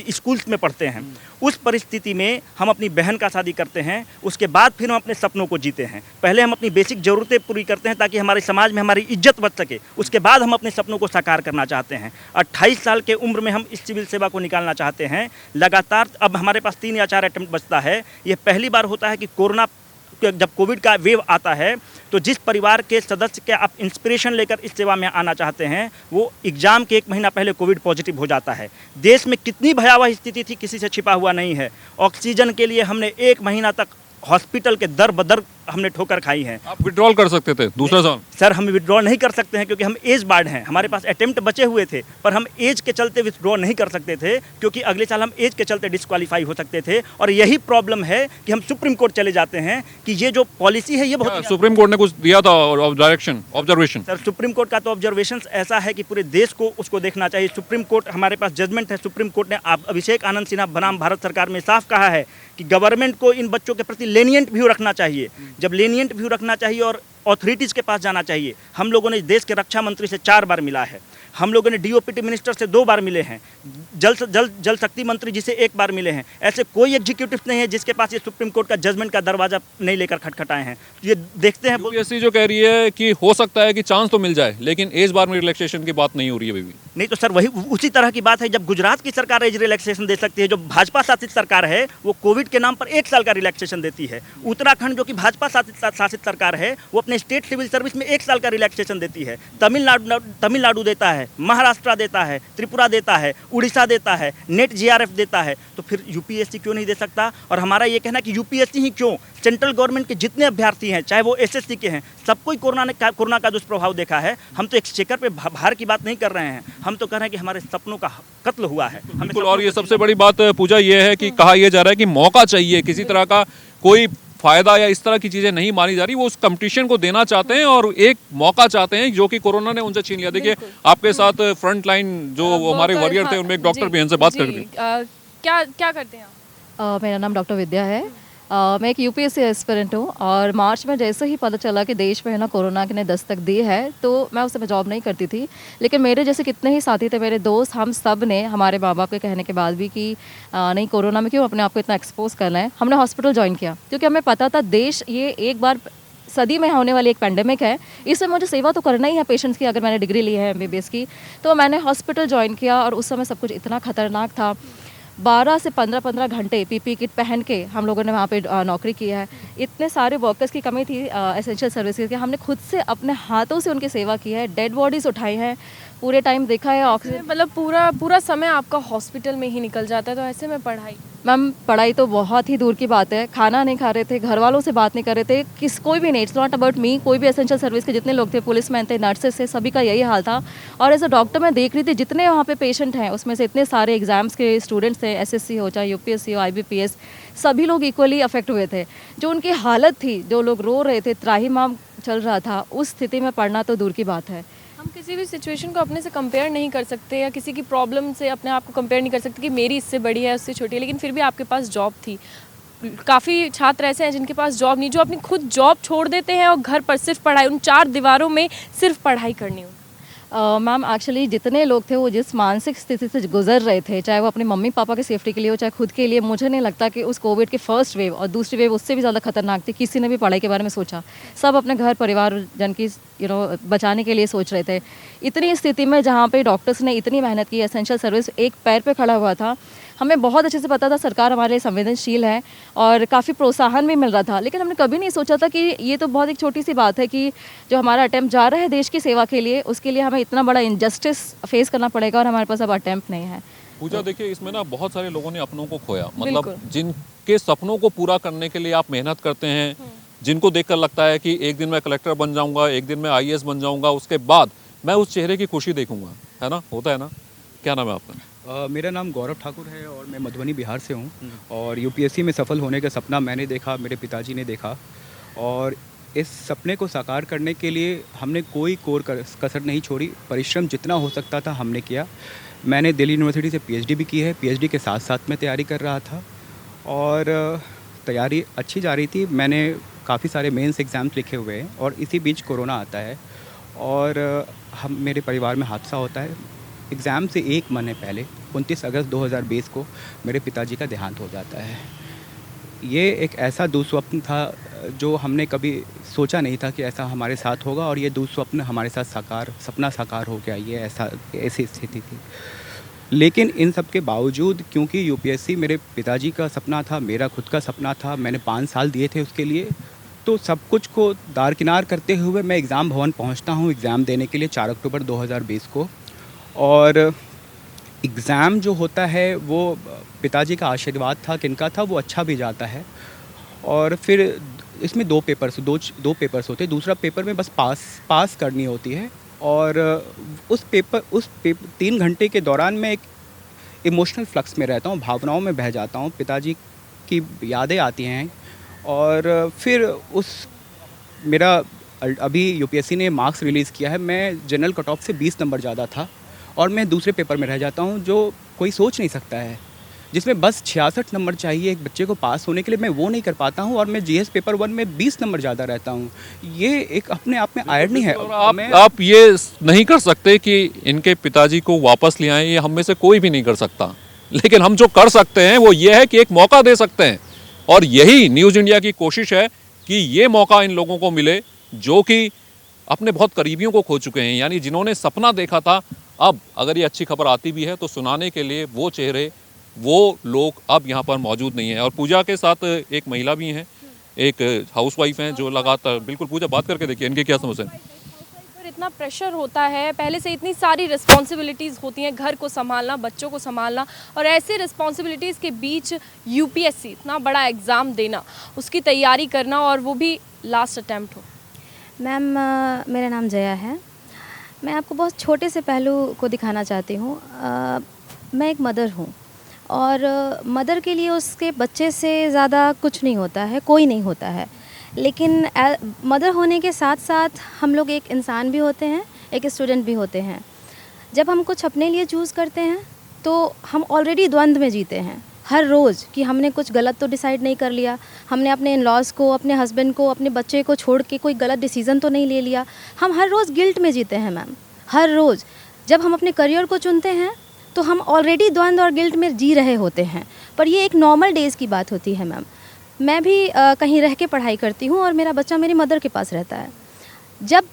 स्कूल्स में पढ़ते हैं। उस परिस्थिति में हम अपनी बहन का शादी करते हैं, उसके बाद फिर हम अपने सपनों को जीते हैं। पहले हम अपनी बेसिक ज़रूरतें पूरी करते हैं ताकि हमारे समाज में हमारी इज्जत बच सके, उसके बाद हम अपने सपनों को साकार करना चाहते हैं। 28 साल के उम्र में हम इस सिविल सेवा को निकालना चाहते हैं। लगातार अब हमारे पास 3 या 4 अटेम्प्ट बचता है। ये पहली बार होता है कि जब कोविड का वेव आता है तो जिस परिवार के सदस्य के आप इंस्पिरेशन लेकर इस सेवा में आना चाहते हैं, वो एग्ज़ाम के 1 महीना पहले कोविड पॉजिटिव हो जाता है। देश में कितनी भयावह स्थिति थी किसी से छिपा हुआ नहीं है। ऑक्सीजन के लिए हमने 1 महीना तक हॉस्पिटल के दर बदर हमने ठोकर खाई है। आप विड्रॉल कर सकते थे दूसरा साल? सर हम विड्रॉल नहीं कर सकते हैं क्योंकि हम एज बार्ड हैं। हमारे पास अटेम्प्ट बचे हुए थे पर हम एज के चलते विड्रॉल नहीं कर सकते थे, क्योंकि अगले साल हम एज के चलते डिस्क्वालीफाई हो सकते थे। और यही प्रॉब्लम है कि हम सुप्रीम कोर्ट चले जाते हैं कि ये जो पॉलिसी है ये बहुत, सुप्रीम कोर्ट ने कुछ दिया था direction, observation? Sir supreme court का तो ऑब्जर्वेशन ऐसा है कि पूरे देश को उसको देखना चाहिए। सुप्रीम कोर्ट, हमारे पास जजमेंट है, सुप्रीम कोर्ट ने अभिषेक आनंद सिन्हा बनाम भारत सरकार में साफ कहा है कि गवर्नमेंट को इन बच्चों के प्रति लेनियंट व्यू रखना चाहिए। जब लेनियंट व्यू रखना चाहिए और ऑथोरिटीज़ के पास जाना चाहिए। हम लोगों ने देश के रक्षा मंत्री से 4 बार मिला है, हम लोगों ने DOPT मिनिस्टर से 2 बार मिले हैं, जल शक्ति मंत्री जी से 1 बार मिले हैं। ऐसे कोई एग्जीक्यूटिव नहीं है जिसके पास ये सुप्रीम कोर्ट का जजमेंट का दरवाजा नहीं लेकर खटखटाए हैं। ये देखते हैं। UPSC जो कह रही है कि हो सकता है कि चांस तो मिल जाए, लेकिन एज बार में रिलैक्सेशन की बात नहीं हो रही है अभी भी। नहीं तो सर वही उसी तरह की बात है। जब गुजरात की सरकार एज रिलैक्सेशन दे सकती है, जो भाजपा शासित सरकार है वो कोविड के नाम पर 1 साल का रिलैक्सेशन देती है। उत्तराखंड जो कि भाजपा शासित सरकार है वो अपने स्टेट सिविल सर्विस में 1 साल का रिलैक्सेशन देती है। तमिलनाडु देता है, महाराष्ट्र देता है, त्रिपुरा देता है, उड़ीसा देता है, नेट GRF देता है। तो फिर UPSC क्यों नहीं दे सकता? और हमारा ये कहना है कि UPSC ही क्यों, सेंट्रल गवर्नमेंट के जितने अभ्यर्थी हैं चाहे वो SSC के हैं, सबको ही कोरोना का दुष्प्रभाव देखा है। हम तो एक्सचेकर पे भार की बात नहीं कर रहे हैं, हम तो कह रहे हैं कि हमारे सपनों का कत्ल हुआ है। बिल्कुल। और ये सबसे बड़ी बात पूजा ये है कि कहा यह जा रहा है कि मौका चाहिए, किसी तरह का कोई फायदा या इस तरह की चीजें नहीं मानी जा रही। वो उस कंपटीशन को देना चाहते हैं और एक मौका चाहते हैं जो कि कोरोना ने उनसे छीन लिया। देखिए आपके साथ फ्रंट लाइन जो हमारे वॉरियर थे उनमें एक डॉक्टर भी इनसे बात करते हैं। क्या करते हैं आप? मेरा नाम डॉक्टर विद्या है। मैं एक UPSC एस्पिरेंट हूँ और मार्च में जैसे ही पता चला कि देश में है ना कोरोना ने दस्तक दी है, तो मैं उस समय जॉब नहीं करती थी। लेकिन मेरे जैसे कितने ही साथी थे, मेरे दोस्त, हम सब ने हमारे माँ बाप के कहने के बाद भी कि नहीं कोरोना में क्यों अपने आप को इतना एक्सपोज करना है, हमने हॉस्पिटल ज्वाइन किया। क्योंकि हमें पता था देश ये एक बार सदी में होने वाली एक पेंडेमिक है, इसमें मुझे सेवा तो करना ही है पेशेंट्स की। अगर मैंने डिग्री ली है MBBS की, तो मैंने हॉस्पिटल ज्वाइन किया और उस समय सब कुछ इतना खतरनाक था। 12 से 15 घंटे PPE किट पहन के हम लोगों ने वहाँ पे नौकरी की है। इतने सारे वर्कर्स की कमी थी एसेंशियल सर्विसेज की, हमने खुद से अपने हाथों से उनकी सेवा की है, डेड बॉडीज़ उठाई हैं, पूरे टाइम देखा है ऑक्सीजन। मतलब पूरा समय आपका हॉस्पिटल में ही निकल जाता है, तो ऐसे में पढ़ाई? मैम पढ़ाई तो बहुत ही दूर की बात है। खाना नहीं खा रहे थे, घर वालों से बात नहीं कर रहे थे, कोई भी नहीं, इट्स नॉट अबाउट मी, कोई भी एसेंशियल सर्विस के जितने लोग थे, पुलिसमैन थे, नर्सेस थे, सभी का यही हाल था। और एज अ डॉक्टर मैं देख रही थी जितने वहाँ पे पेशेंट हैं उसमें से इतने सारे एग्जाम्स के स्टूडेंट्स थे, SSC हो चाहे UPSC हो IBPS, सभी लोग इक्वली अफेक्ट हुए थे। जो उनकी हालत थी, जो लोग रो रहे थे, त्राहिमाम चल रहा था, उस स्थिति में पढ़ना तो दूर की बात है। हम किसी भी सिचुएशन को अपने से कंपेयर नहीं कर सकते या किसी की प्रॉब्लम से अपने आप को कंपेयर नहीं कर सकते कि मेरी इससे बड़ी है, उससे छोटी है। लेकिन फिर भी आपके पास जॉब थी। काफ़ी छात्र ऐसे हैं जिनके पास जॉब नहीं, जो अपनी खुद जॉब छोड़ देते हैं और घर पर सिर्फ पढ़ाई, उन 4 दीवारों में सिर्फ पढ़ाई करनी हो। मैम एक्चुअली जितने लोग थे वो जिस मानसिक स्थिति से गुजर रहे थे, चाहे वो अपने मम्मी पापा की सेफ्टी के लिए हो चाहे खुद के लिए, मुझे नहीं लगता कि उस कोविड के फर्स्ट वेव और दूसरी वेव उससे भी ज़्यादा खतरनाक थी। किसी ने भी पढ़ाई के बारे में सोचा, सब अपने घर परिवार जन की बचाने के लिए सोच रहे थे। इतनी स्थिति में जहाँ पे डॉक्टर्स ने इतनी मेहनत की, एसेंशियल सर्विस एक पैर पे खड़ा हुआ था, हमें बहुत अच्छे से पता था सरकार हमारे लिए संवेदनशील है और काफ़ी प्रोत्साहन भी मिल रहा था, लेकिन हमने कभी नहीं सोचा था कि ये तो बहुत एक छोटी सी बात है कि जो हमारा अटैम्प्ट जा रहा है देश की सेवा के लिए, उसके लिए हमें इतना बड़ा इनजस्टिस फेस करना पड़ेगा और हमारे पास अब अटैम्प्ट नहीं है। पूजा, देखिए इसमें ना बहुत सारे लोगों ने अपनों को खोया, मतलब जिनके सपनों को पूरा करने के लिए आप मेहनत करते हैं, जिनको देखकर लगता है कि एक दिन मैं कलेक्टर बन जाऊंगा, एक दिन मैं आईएएस बन जाऊंगा, उसके बाद मैं उस चेहरे की खुशी देखूंगा, है ना, होता है ना। क्या नाम है आपका? मेरा नाम गौरव ठाकुर है और मैं मधुबनी बिहार से हूँ और यूपीएससी में सफल होने का सपना मैंने देखा, मेरे पिताजी ने देखा और इस सपने को साकार करने के लिए हमने कोई कसर नहीं छोड़ी। परिश्रम जितना हो सकता था हमने किया। मैंने दिल्ली यूनिवर्सिटी से पीएचडी भी की है, पीएचडी के साथ साथ मैं तैयारी कर रहा था और तैयारी अच्छी जा रही थी। मैंने काफ़ी सारे मेंस एग्ज़ाम्स लिखे हुए हैं और इसी बीच कोरोना आता है और मेरे परिवार में हादसा होता है। एग्ज़ाम से एक महीने पहले 29 अगस्त 2020 को मेरे पिताजी का देहांत हो जाता है। ये एक ऐसा दुस्वप्न था जो हमने कभी सोचा नहीं था कि ऐसा हमारे साथ होगा और ये दुस्वप्न हमारे साथ सपना साकार हो गया। ये ऐसी स्थिति थी। लेकिन इन सब के बावजूद, क्योंकि यूपीएससी मेरे पिताजी का सपना था, मेरा खुद का सपना था, मैंने 5 साल दिए थे उसके लिए, तो सब कुछ को दारकिनार करते हुए मैं एग्ज़ाम भवन पहुंचता हूं एग्ज़ाम देने के लिए 4 अक्टूबर 2020 को। और एग्ज़ाम जो होता है वो पिताजी का आशीर्वाद था, किनका था, वो अच्छा भी जाता है। और फिर इसमें दो पेपर्स होते हैं। दूसरा पेपर में बस पास करनी होती है और उस पेपर 3 घंटे के दौरान मैं एक इमोशनल फ्लक्स में रहता हूँ, भावनाओं में बह जाता हूँ, पिताजी की यादें आती हैं। और फिर मेरा अभी यूपीएससी ने मार्क्स रिलीज़ किया है, मैं जनरल कट ऑफ से 20 नंबर ज़्यादा था और मैं दूसरे पेपर में रह जाता हूँ जो कोई सोच नहीं सकता है, जिसमें बस 66 नंबर चाहिए एक बच्चे को पास होने के लिए। मैं वो नहीं कर पाता हूँ और मैं जीएस पेपर 1 में 20 नंबर ज़्यादा रहता हूँ। ये एक अपने आप में आयरनी है। आप ये नहीं कर सकते कि इनके पिताजी को वापस ले आएं, ये हम में से कोई भी नहीं कर सकता। लेकिन हम जो कर सकते हैं वो ये है कि एक मौका दे सकते हैं और यही न्यूज़ इंडिया की कोशिश है कि ये मौका इन लोगों को मिले जो कि अपने बहुत करीबियों को खो चुके हैं, यानी जिन्होंने सपना देखा था। अब अगर ये अच्छी खबर आती भी है तो सुनाने के लिए वो चेहरे, वो लोग अब यहाँ पर मौजूद नहीं है। और पूजा के साथ एक महिला भी हैं, एक हाउसवाइफ हैं जो लगातार, बिल्कुल पूजा बात करके देखिए इनकी क्या समस्या है। पर इतना प्रेशर होता है, पहले से इतनी सारी रिस्पॉन्सिबिलिटीज़ होती हैं, घर को संभालना, बच्चों को संभालना, और ऐसे रिस्पॉन्सिबिलिटीज़ के बीच यूपीएससी इतना बड़ा एग्ज़ाम देना, उसकी तैयारी करना और वो भी लास्ट अटैम्प्ट हो। मैम, मेरा नाम जया है। मैं आपको बहुत छोटे से पहलू को दिखाना चाहती हूँ। मैं एक मदर हूँ और मदर के लिए उसके बच्चे से ज़्यादा कुछ नहीं होता है, कोई नहीं होता है। लेकिन मदर होने के साथ साथ हम लोग एक इंसान भी होते हैं, एक स्टूडेंट भी होते हैं। जब हम कुछ अपने लिए चूज़ करते हैं तो हम ऑलरेडी द्वंद्व में जीते हैं हर रोज़ कि हमने कुछ गलत तो डिसाइड नहीं कर लिया, हमने अपने इन-लॉज़ को, अपने हस्बैंड को, अपने बच्चे को छोड़ के कोई गलत डिसीज़न तो नहीं ले लिया। हम हर रोज़ गिल्ट में जीते हैं मैम, हर रोज़। जब हम अपने करियर को चुनते हैं तो हम ऑलरेडी द्वंद्व और गिल्ट में जी रहे होते हैं, पर ये एक नॉर्मल डेज़ की बात होती है मैम। मैं भी कहीं रह के पढ़ाई करती हूँ और मेरा बच्चा मेरी मदर के पास रहता है। जब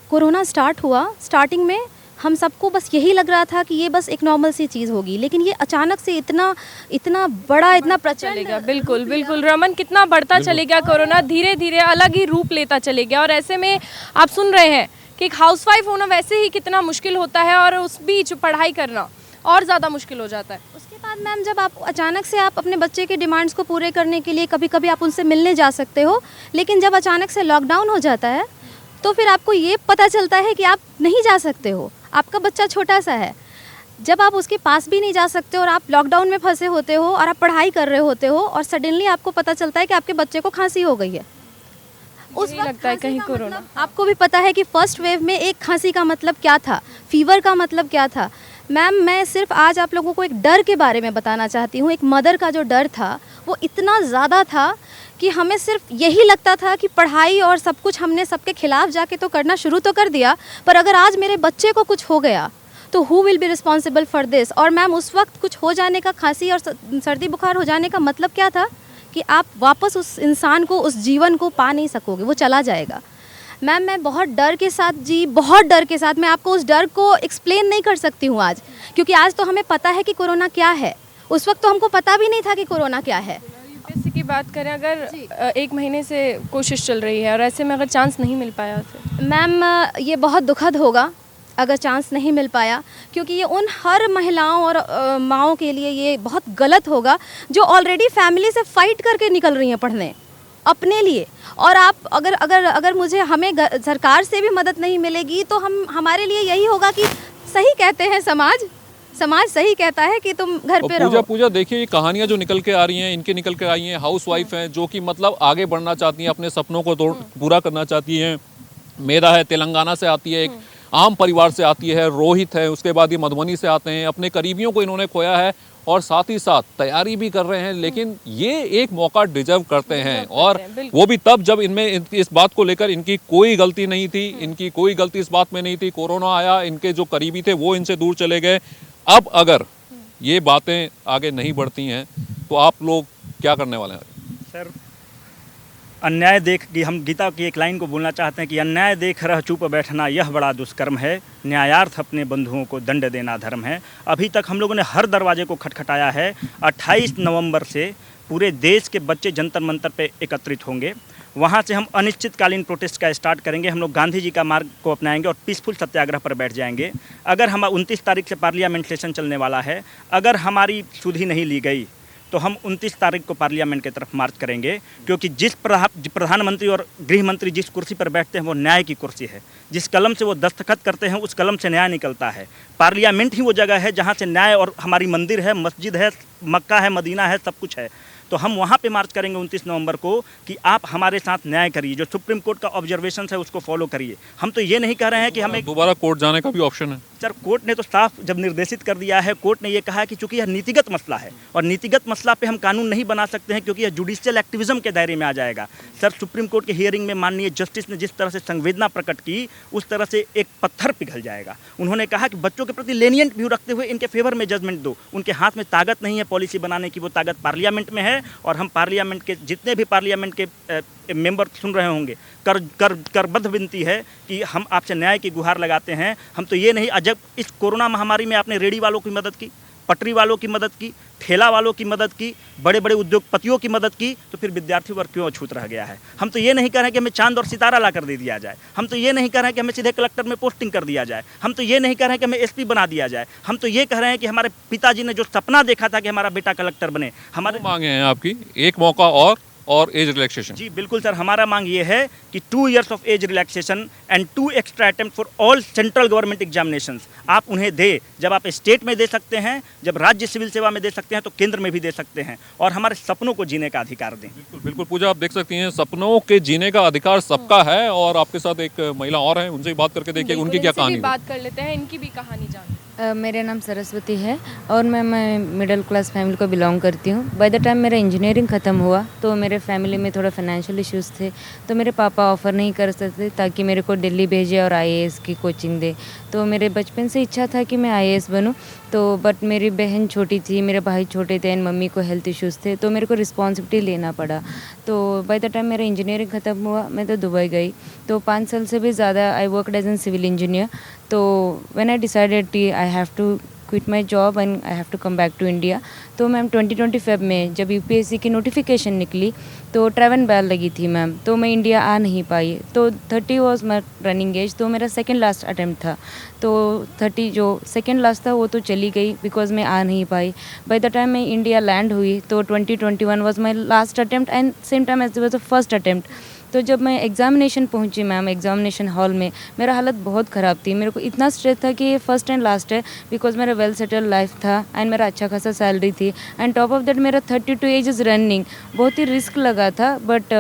कोरोना स्टार्ट हुआ, स्टार्टिंग में हम सबको बस यही लग रहा था कि ये बस एक नॉर्मल सी चीज़ होगी, लेकिन ये अचानक से इतना बड़ा, इतना प्रचंड चलेगा। बिल्कुल बिल्कुल रमन, कितना बढ़ता चलेगा कोरोना, धीरे धीरे अलग ही रूप लेता चलेगा। और ऐसे में आप सुन रहे हैं कि एक हाउसवाइफ होना वैसे ही कितना मुश्किल होता है और उस बीच पढ़ाई करना और ज़्यादा मुश्किल हो जाता है। उसके बाद मैम, जब आप अचानक से आप अपने बच्चे के डिमांड्स को पूरे करने के लिए कभी कभी आप उनसे मिलने जा सकते हो, लेकिन जब अचानक से लॉकडाउन हो जाता है तो फिर आपको ये पता चलता है कि आप नहीं जा सकते हो, आपका बच्चा छोटा सा है। जब आप उसके पास भी नहीं जा सकते और आप लॉकडाउन में फंसे होते हो और आप पढ़ाई कर रहे होते हो और सडनली आपको पता चलता है कि आपके बच्चे को खांसी हो गई है, उस वक्त लगता है कहीं कोरोना। आपको भी पता है कि फर्स्ट वेव में एक खांसी का मतलब क्या था, फीवर का मतलब क्या था। मैम, मैं सिर्फ आज आप लोगों को एक डर के बारे में बताना चाहती हूँ। एक मदर का जो डर था वो इतना ज़्यादा था कि हमें सिर्फ यही लगता था कि पढ़ाई और सब कुछ हमने सबके खिलाफ जाके तो करना शुरू तो कर दिया, पर अगर आज मेरे बच्चे को कुछ हो गया तो who will be responsible for this. और मैम, उस वक्त कुछ हो जाने का, खांसी और सर्दी बुखार हो जाने का मतलब क्या था कि आप वापस उस इंसान को, उस जीवन को पा नहीं सकोगे, वो चला जाएगा। मैम, मैं बहुत डर के साथ बहुत डर के साथ, मैं आपको उस डर को एक्सप्लेन नहीं कर सकती हूँ आज, क्योंकि आज तो हमें पता है कि कोरोना क्या है उस वक्त तो हमको पता भी नहीं था कि कोरोना क्या है। यूपीएससी की बात करें, अगर 1 महीने से कोशिश चल रही है और ऐसे में अगर चांस नहीं मिल पाया फिर? मैम ये बहुत दुखद होगा अगर चांस नहीं मिल पाया, क्योंकि ये उन हर महिलाओं और माँओं के लिए ये बहुत गलत होगा जो ऑलरेडी फैमिली से फाइट करके निकल रही हैं पढ़ने अपने लिए। और आप अगर अगर अगर मुझे हमें सरकार से भी मदद नहीं मिलेगी तो हमारे लिए यही होगा कि सही कहते हैं समाज सही कहता है कि तुम घर पे रहो। पूजा देखिए, ये कहानियां जो निकल के आ रही हैं, इनके निकल के आई हैं, हाउसवाइफ हैं जो कि मतलब आगे बढ़ना चाहती हैं, अपने सपनों को पूरा करना चाहती हैं। मेधा है, तेलंगाना से आती है, एक आम परिवार से आती है, रोहित है, उसके बाद ये मधुबनी से आते हैं। अपने करीबियों को इन्होंने खोया है और साथ ही साथ तैयारी भी कर रहे हैं, लेकिन ये एक मौका डिजर्व करते हैं, और वो भी तब जब इनमें इस बात को लेकर इनकी कोई गलती नहीं थी, इनकी कोई गलती इस बात में नहीं थी। कोरोना आया, इनके जो करीबी थे वो इनसे दूर चले गए। अब अगर ये बातें आगे नहीं बढ़ती हैं तो आप लोग क्या करने वाले हैं? सर, अन्याय देख कि हम गीता की एक लाइन को बोलना चाहते हैं कि अन्याय देख रह चुप बैठना यह बड़ा दुष्कर्म है, न्यायार्थ अपने बंधुओं को दंड देना धर्म है। अभी तक हम लोगों ने हर दरवाजे को खटखटाया है। 28 नवंबर से पूरे देश के बच्चे जंतर मंतर पे एकत्रित होंगे। वहाँ से हम अनिश्चितकालीन प्रोटेस्ट का स्टार्ट करेंगे। हम लोग गांधी जी का मार्ग को अपनाएंगे और पीसफुल सत्याग्रह पर बैठ जाएंगे। अगर हम 29 तारीख से पार्लियामेंट सेशन चलने वाला है, अगर हमारी सुधि नहीं ली गई तो हम 29 तारीख को पार्लियामेंट की तरफ मार्च करेंगे, क्योंकि जिस प्रधानमंत्री और गृह मंत्री जिस कुर्सी पर बैठते हैं वो न्याय की कुर्सी है। जिस कलम से वो दस्तखत करते हैं उस कलम से न्याय निकलता है। पार्लियामेंट ही वो जगह है जहाँ से न्याय, और हमारी मंदिर है, मस्जिद है, मक्का है, मदीना है, सब कुछ है। तो हम वहाँ पे मार्च करेंगे 29 नवंबर को कि आप हमारे साथ न्याय करिए, जो सुप्रीम कोर्ट का ऑब्जर्वेशन है उसको फॉलो करिए। हम तो ये नहीं कह रहे हैं कि हमें दोबारा कोर्ट जाने का भी ऑप्शन है। सर, कोर्ट ने तो साफ जब निर्देशित कर दिया है, कोर्ट ने ये कहा है कि चूंकि यह नीतिगत मसला है और नीतिगत मसला पे हम कानून नहीं बना सकते हैं क्योंकि यह जुडिशियल एक्टिविज्म के दायरे में आ जाएगा। सर, सुप्रीम कोर्ट के हियरिंग में माननीय जस्टिस ने जिस तरह से संवेदना प्रकट की, उस तरह से एक पत्थर पिघल जाएगा। उन्होंने कहा कि बच्चों के प्रति लेनियंट व्यू रखते हुए इनके फेवर में जजमेंट दो। उनके हाथ में ताकत नहीं है पॉलिसी बनाने की, वो ताकत पार्लियामेंट में है। और हम पार्लियामेंट के जितने भी पार्लियामेंट के मेंबर सुन रहे होंगे, करबद्ध विनती है कि हम आपसे न्याय की गुहार लगाते हैं। हम तो ये नहीं, अजब इस कोरोना महामारी में आपने रेडी वालों की मदद की, पटरी वालों की मदद की, ठेला वालों की मदद की, बड़े बड़े उद्योगपतियों की मदद की, तो फिर विद्यार्थी वर्ग क्यों अछूत रह गया है? हम तो ये नहीं कह रहे कि हमें चांद और सितारा ला कर दे दिया जाए। हम तो ये नहीं कह रहे हैं कि हमें सीधे कलेक्टर में पोस्टिंग कर दिया जाए। हम तो ये नहीं कह रहे हैं कि हमें एसपी बना दिया जाए। हम तो ये कह रहे हैं कि हमारे पिताजी ने जो सपना देखा था कि हमारा बेटा कलेक्टर बने, हमारे मांगे हैं आपकी एक मौका और एज रिलैक्सेशन। जी बिल्कुल सर, हमारा मांग ये है कि 2 years of age relaxation and 2 extra attempt for all central government examinations आप उन्हें दे। जब आप स्टेट में दे सकते हैं, जब राज्य सिविल सेवा में दे सकते हैं, तो केंद्र में भी दे सकते हैं, और हमारे सपनों को जीने का अधिकार दें। बिल्कुल पूजा, आप देख सकती हैं सपनों के जीने का अधिकार सबका है। और आपके साथ एक महिला और है, उनसे बात करके देखिए उनकी क्या कहानी है। बात कर लेते हैं, इनकी भी कहानी जान। मेरा नाम सरस्वती है और मैं मिडिल क्लास फैमिली को बिलोंग करती हूँ। बाय द टाइम मेरा इंजीनियरिंग ख़त्म हुआ तो मेरे फैमिली में थोड़ा फाइनेंशियल इश्यूज़ थे, तो मेरे पापा ऑफ़र नहीं कर सकते ताकि मेरे को दिल्ली भेजे और आईएएस की कोचिंग दे। तो मेरे बचपन से इच्छा था कि मैं आईएएस बनूं, तो बट मेरी बहन छोटी थी, मेरे भाई छोटे थे एंड मम्मी को हेल्थ इश्यूज़ थे, तो मेरे को रिस्पॉन्सिबिलिटी लेना पड़ा। तो बाय द टाइम मेरा इंजीनियरिंग ख़त्म हुआ, मैं तो दुबई गई। तो 5 साल से भी ज़्यादा I worked as an civil engineer. तो when I decided I have to quit my job and I have to come back to India, तो मैम 2020 फेब में जब यूपीएससी की नोटिफिकेशन निकली तो ट्रैवल बैन लगी थी मैम, तो मैं इंडिया आ नहीं पाई। तो 30 वॉज माई रनिंग एज, तो मेरा सेकेंड लास्ट अटैम्प्ट था। तो 30 जो सेकेंड लास्ट था वो तो चली गई बिकॉज मैं आ नहीं पाई। बाय द टाइम मैं इंडिया लैंड हुई तो 2021 was my last attempt and same time as was the first attempt. तो जब मैं एग्ज़ामिनेशन पहुंची मैम, एग्ज़ामिनेशन हॉल में मेरा हालत बहुत ख़राब थी। मेरे को इतना स्ट्रेस था कि ये फर्स्ट एंड लास्ट है बिकॉज मेरा वेल सेटल लाइफ था एंड मेरा अच्छा खासा सैलरी थी एंड टॉप ऑफ दैट मेरा 32 एज इज़ रनिंग। बहुत ही रिस्क लगा था, बट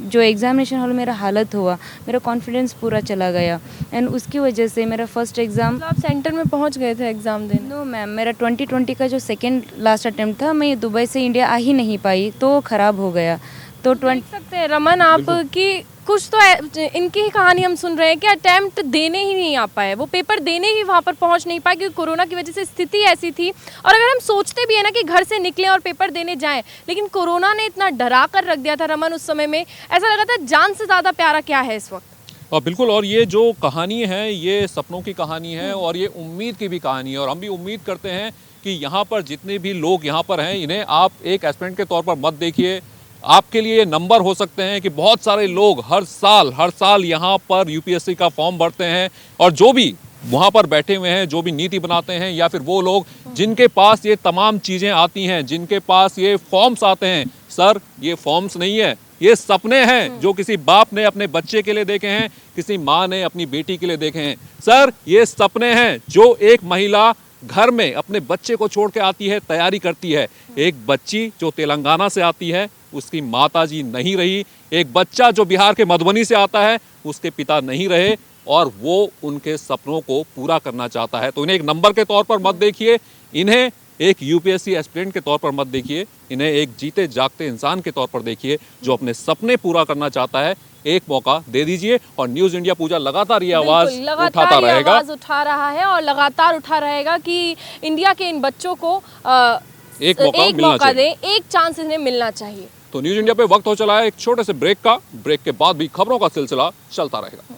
जो एग्ज़ामिनेशन हॉल मेरा हालत हुआ, मेरा कॉन्फिडेंस पूरा चला गया एंड उसकी वजह से मेरा फर्स्ट एग्ज़ाम। तो आप सेंटर में पहुंच गए थे एग्ज़ाम देने? नो मैम, मेरा 2020 का जो सेकेंड लास्ट अटैम्प्ट था, मैं दुबई से इंडिया आ ही नहीं पाई तो ख़राब हो गया। तो देख सकते हैं रमन आप कि कुछ तो इनकी ही कहानी हम सुन रहे हैं कि अटेम्प्ट देने ही नहीं आ पाए, वो पेपर देने ही वहाँ पर पहुँच नहीं पाए क्योंकि कोरोना की वजह से स्थिति ऐसी थी। और अगर हम सोचते भी है ना कि घर से निकलें और पेपर देने जाएं, लेकिन कोरोना ने इतना डरा कर रख दिया था रमन उस समय में, ऐसा लगा था जान से ज़्यादा प्यारा क्या है इस वक्त। बिल्कुल, और ये जो कहानी है ये सपनों की कहानी है और ये उम्मीद की भी कहानी है, और हम भी उम्मीद करते हैं कि यहाँ पर जितने भी लोग यहाँ पर हैं, इन्हें आप एक एस्पिरेंट के तौर पर मत देखिए। आपके लिए ये नंबर हो सकते हैं कि बहुत सारे लोग हर साल यहाँ पर यूपीएससी का फॉर्म भरते हैं, और जो भी वहाँ पर बैठे हुए हैं, जो भी नीति बनाते हैं, या फिर वो लोग जिनके पास ये तमाम चीज़ें आती हैं, जिनके पास ये फॉर्म्स आते हैं, सर ये फॉर्म्स नहीं है, ये सपने हैं जो किसी बाप ने अपने बच्चे के लिए देखे हैं, किसी माँ ने अपनी बेटी के लिए देखे हैं। सर ये सपने हैं जो एक महिला घर में अपने बच्चे को छोड़ के आती है, तैयारी करती है। एक बच्ची जो तेलंगाना से आती है, उसकी माताजी नहीं रही। एक बच्चा जो बिहार के मधुबनी से आता है, उसके पिता नहीं रहे, और वो उनके सपनों को पूरा करना चाहता है। तो इन्हें एक नंबर के तौर पर मत देखिए, इन्हें एक यूपीएससी एस्पिरेंट के तौर पर मत देखिए, इन्हें एक जीते जागते इंसान के तौर पर देखिए जो अपने सपने पूरा करना चाहता है। एक मौका दे दीजिए, और न्यूज़ इंडिया पूजा लगातार ये आवाज़ उठाता रहेगा, आवाज़ उठा रहा है और लगातार उठा रहेगा कि इंडिया के इन बच्चों को एक मौका दें, एक चांस इन्हें मिलना चाहिए। तो न्यूज़ इंडिया पे वक्त हो चला है एक छोटे से ब्रेक का। ब्रेक के बाद भी खबरों का सिलसिला चलता रहेगा।